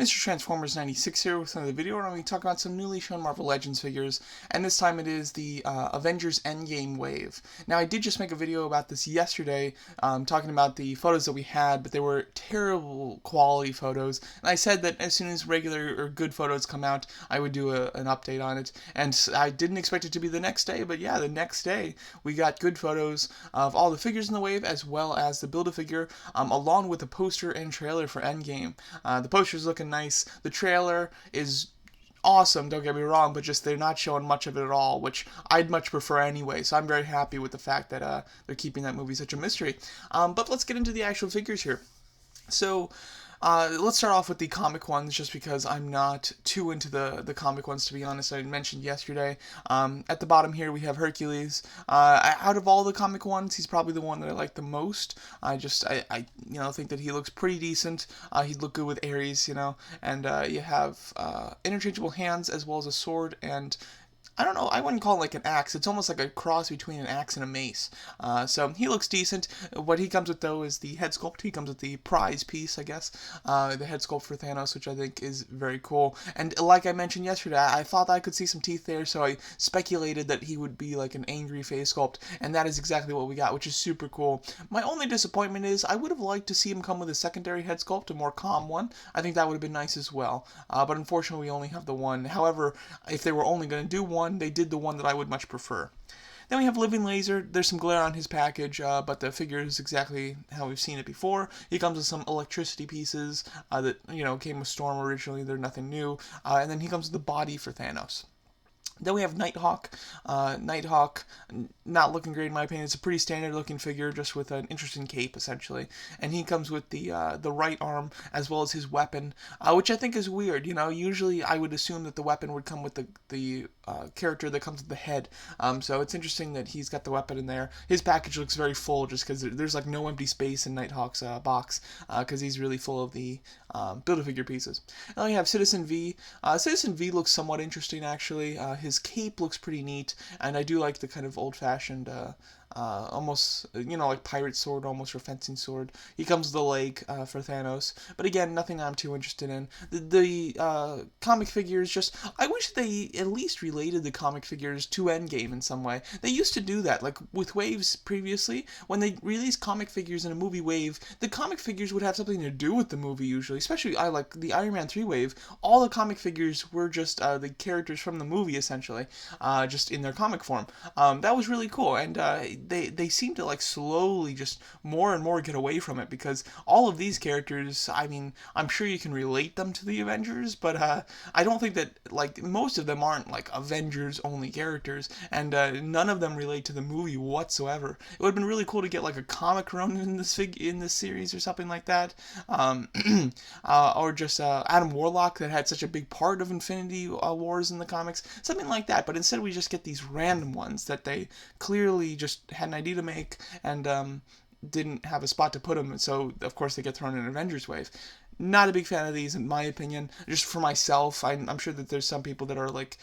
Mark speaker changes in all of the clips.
Speaker 1: Mr. Transformers 96 here with another video, and I'm going to talk about some newly shown Marvel Legends figures, and this time it is the Avengers Endgame wave. Now, I did just make a video about this yesterday, talking about the photos that we had, but they were terrible quality photos, and I said that as soon as regular or good photos come out, I would do an update on it, and I didn't expect it to be the next day, but yeah, the next day, we got good photos of all the figures in the wave, as well as the Build-A-Figure, along with the poster and trailer for Endgame. The poster's looking nice. The trailer is awesome, don't get me wrong, but just they're not showing much of it at all, which I'd much prefer anyway, so I'm very happy with the fact that they're keeping that movie such a mystery. But let's get into the actual figures here. So, let's start off with the comic ones, just because I'm not too into the comic ones, to be honest. I mentioned yesterday. At the bottom here, we have Hercules. Out of all the comic ones, he's probably the one that I like the most. I think that he looks pretty decent. He'd look good with Ares, and you have interchangeable hands as well as a sword, and I don't know, I wouldn't call it like an axe. It's almost like a cross between an axe and a mace. So he looks decent. What he comes with, though, is the head sculpt. He comes with the prize piece, I guess. The head sculpt for Thanos, which I think is very cool. And like I mentioned yesterday, I thought I could see some teeth there, so I speculated that he would be like an angry face sculpt. And that is exactly what we got, which is super cool. My only disappointment is I would have liked to see him come with a secondary head sculpt, a more calm one. I think that would have been nice as well. But unfortunately, we only have the one. However, if they were only going to do one, they did the one that I would much prefer. Then we have Living Laser. There's some glare on his package, but the figure is exactly how we've seen it before. He comes with some electricity pieces that came with Storm originally. They're nothing new. And then he comes with the body for Thanos. Then we have Nighthawk. Nighthawk, not looking great in my opinion. It's a pretty standard looking figure, just with an interesting cape, essentially. And he comes with the right arm, as well as his weapon, which I think is weird. Usually I would assume that the weapon would come with the character that comes with the head. So it's interesting that he's got the weapon in there. His package looks very full, just because there's like no empty space in Nighthawk's box, because he's really full of the Build-A-Figure pieces. Now we have Citizen V. Citizen V looks somewhat interesting, actually. His cape looks pretty neat, and I do like the kind of old-fashioned, almost, like pirate sword, almost, or fencing sword. He comes with the leg for Thanos, but again, nothing I'm too interested in. The comic figures, just, I wish they at least related the comic figures to Endgame in some way. They used to do that, like with waves previously. When they released comic figures in a movie wave, the comic figures would have something to do with the movie usually, especially I like the Iron Man 3 wave. All the comic figures were just the characters from the movie, essentially, just in their comic form. That was really cool, and they seem to like slowly just more and more get away from it, because all of these characters, I mean, I'm sure you can relate them to the Avengers, but I don't think that, like, most of them aren't like Avengers only characters, and none of them relate to the movie whatsoever. It would have been really cool to get like a comic Ronin in this series or something like that, or just Adam Warlock, that had such a big part of Infinity Wars in the comics, something like that. But instead we just get these random ones that they clearly just had an idea to make, and didn't have a spot to put them, so of course they get thrown in an Avengers wave. Not a big fan of these, in my opinion. Just for myself, I'm sure that there's some people that are like,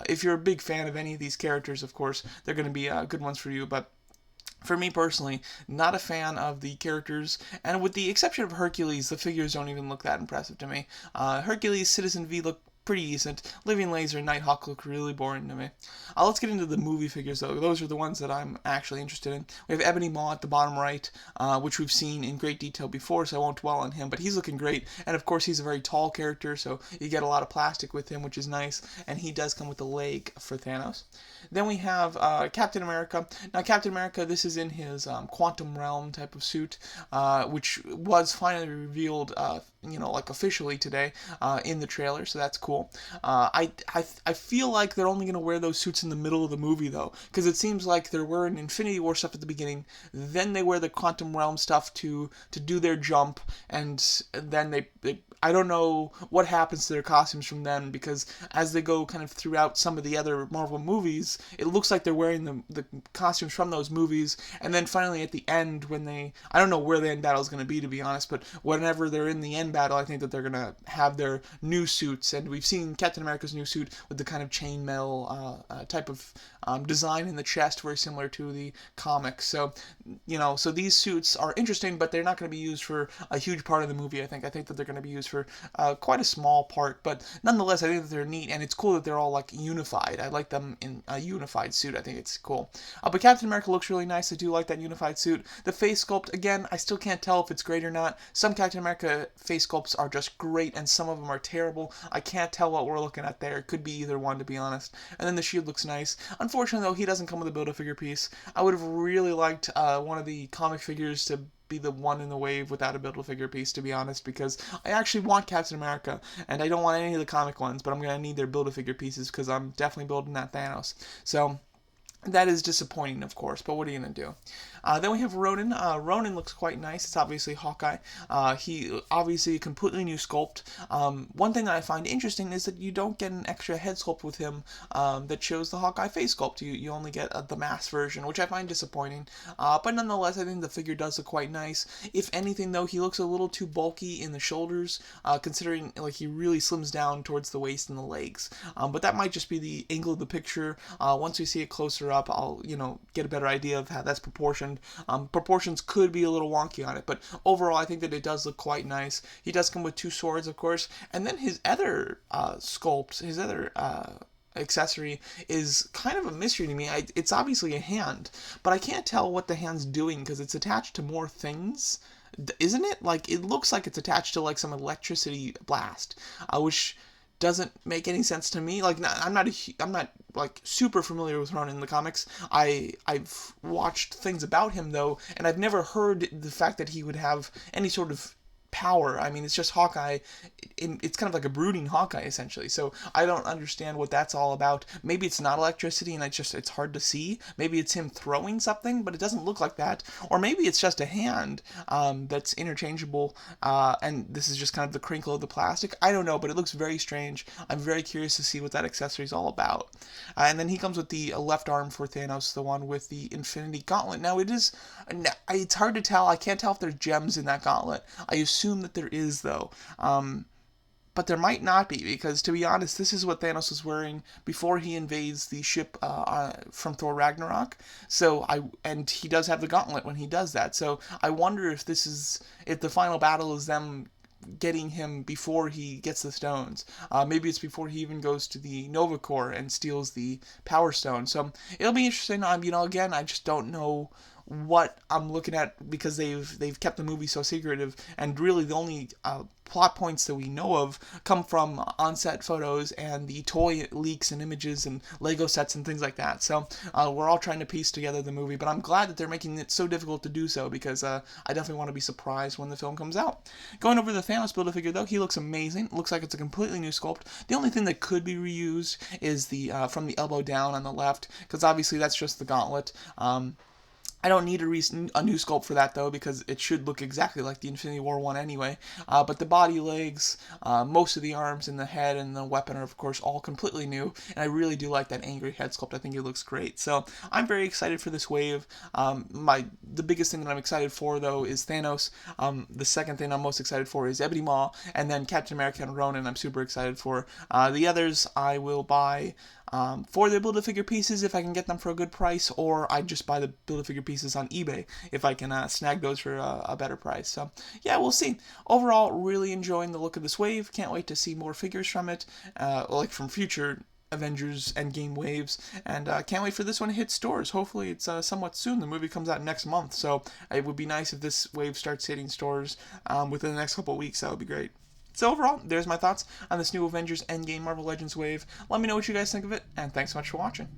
Speaker 1: if you're a big fan of any of these characters, of course, they're going to be good ones for you, but for me personally, not a fan of the characters, and with the exception of Hercules, the figures don't even look that impressive to me. Hercules, Citizen V look pretty decent. Living Laser and Nighthawk look really boring to me. Let's get into the movie figures, though. Those are the ones that I'm actually interested in. We have Ebony at the bottom right, which we've seen in great detail before, so I won't dwell on him, but he's looking great, and of course he's a very tall character, so you get a lot of plastic with him, which is nice, and he does come with a leg for Thanos. Then we have Captain America. Now, Captain America, this is in his quantum realm type of suit, which was finally revealed, like officially today in the trailer, so that's cool. I feel like they're only going to wear those suits in the middle of the movie, though, because it seems like they're wearing Infinity War stuff at the beginning, then they wear the quantum realm stuff to do their jump, and then they I don't know what happens to their costumes from then, because as they go kind of throughout some of the other Marvel movies, it looks like they're wearing the costumes from those movies, and then finally at the end, when I don't know where the end battle is going to be, to be honest, but whenever they're in the end battle, I think that they're going to have their new suits, and we've seen Captain America's new suit with the kind of chainmail type of design in the chest, very similar to the comics. So, so these suits are interesting, but they're not going to be used for a huge part of the movie. I think that they're going to be used for quite a small part, but nonetheless, I think that they're neat, and it's cool that they're all like unified. I like them in a unified suit. I think it's cool. But Captain America looks really nice. I do like that unified suit. The face sculpt, again, I still can't tell if it's great or not. Some Captain America face sculpts are just great, and some of them are terrible. I can't tell what we're looking at there. It could be either one, to be honest. And then the shield looks nice. Unfortunately, though, he doesn't come with a Build-A-Figure piece. I would have really liked one of the comic figures to be the one in the wave without a Build-A-Figure piece, to be honest, because I actually want Captain America, and I don't want any of the comic ones, but I'm going to need their Build-A-Figure pieces because I'm definitely building that Thanos. So that is disappointing, of course, but what are you going to do? Then we have Ronin. Ronin looks quite nice. It's obviously Hawkeye. He obviously a completely new sculpt. One thing that I find interesting is that you don't get an extra head sculpt with him that shows the Hawkeye face sculpt. You only get the mask version, which I find disappointing. But nonetheless, I think the figure does look quite nice. If anything, though, he looks a little too bulky in the shoulders, considering like he really slims down towards the waist and the legs. But that might just be the angle of the picture. Once we see it closer up, I'll get a better idea of how that's proportioned. Proportions could be a little wonky on it, but overall I think that it does look quite nice. He does come with two swords, of course, and then his other sculpt, his other accessory is kind of a mystery to me. It's obviously a hand, but I can't tell what the hand's doing because it's attached to more things, isn't it? Like, it looks like it's attached to like some electricity blast, which doesn't make any sense to me. Like, I'm not like super familiar with Ronin in the comics. I've watched things about him though, and I've never heard the fact that he would have any sort of power. I mean, it's just Hawkeye. It's kind of like a brooding Hawkeye, essentially. So I don't understand what that's all about. Maybe it's not electricity and it's hard to see. Maybe it's him throwing something, but it doesn't look like that. Or maybe it's just a hand that's interchangeable, and this is just kind of the crinkle of the plastic. I don't know, but it looks very strange. I'm very curious to see what that accessory is all about. And then he comes with the left arm for Thanos, the one with the Infinity Gauntlet. Now, it's hard to tell. I can't tell if there's gems in that gauntlet. I assume that there is, though. But there might not be, because to be honest, this is what Thanos was wearing before he invades the ship from Thor Ragnarok. And he does have the gauntlet when he does that. So I wonder if if the final battle is them getting him before he gets the stones. Maybe it's before he even goes to the Nova Corps and steals the Power Stone. So it'll be interesting. Again, I just don't know what I'm looking at because they've kept the movie so secretive, and really the only plot points that we know of come from on-set photos and the toy leaks and images and Lego sets and things like that. So we're all trying to piece together the movie, but I'm glad that they're making it so difficult to do so, because I definitely want to be surprised when the film comes out. Going over the Thanos Build-A-Figure, though, he looks amazing. Looks like it's a completely new sculpt. The only thing that could be reused is the from the elbow down on the left, because obviously that's just the gauntlet. I don't need a new sculpt for that, though, because it should look exactly like the Infinity War one anyway. But the body, legs, most of the arms and the head and the weapon are, of course, all completely new. And I really do like that angry head sculpt. I think it looks great. So I'm very excited for this wave. The biggest thing that I'm excited for, though, is Thanos. The second thing I'm most excited for is Ebony, and then Captain America and Ronin I'm super excited for. The others I will buy for the Build-A-Figure pieces if I can get them for a good price, or I just buy the Build-A-Figure pieces on eBay if I can snag those for a better price. So yeah, we'll see. Overall, really enjoying the look of this wave. Can't wait to see more figures from it, like from future Avengers Endgame waves, and can't wait for this one to hit stores. Hopefully it's somewhat soon. The movie comes out next month, so it would be nice if this wave starts hitting stores within the next couple of weeks. That would be great. So overall, there's my thoughts on this new Avengers Endgame Marvel Legends wave. Let me know what you guys think of it, and thanks so much for watching.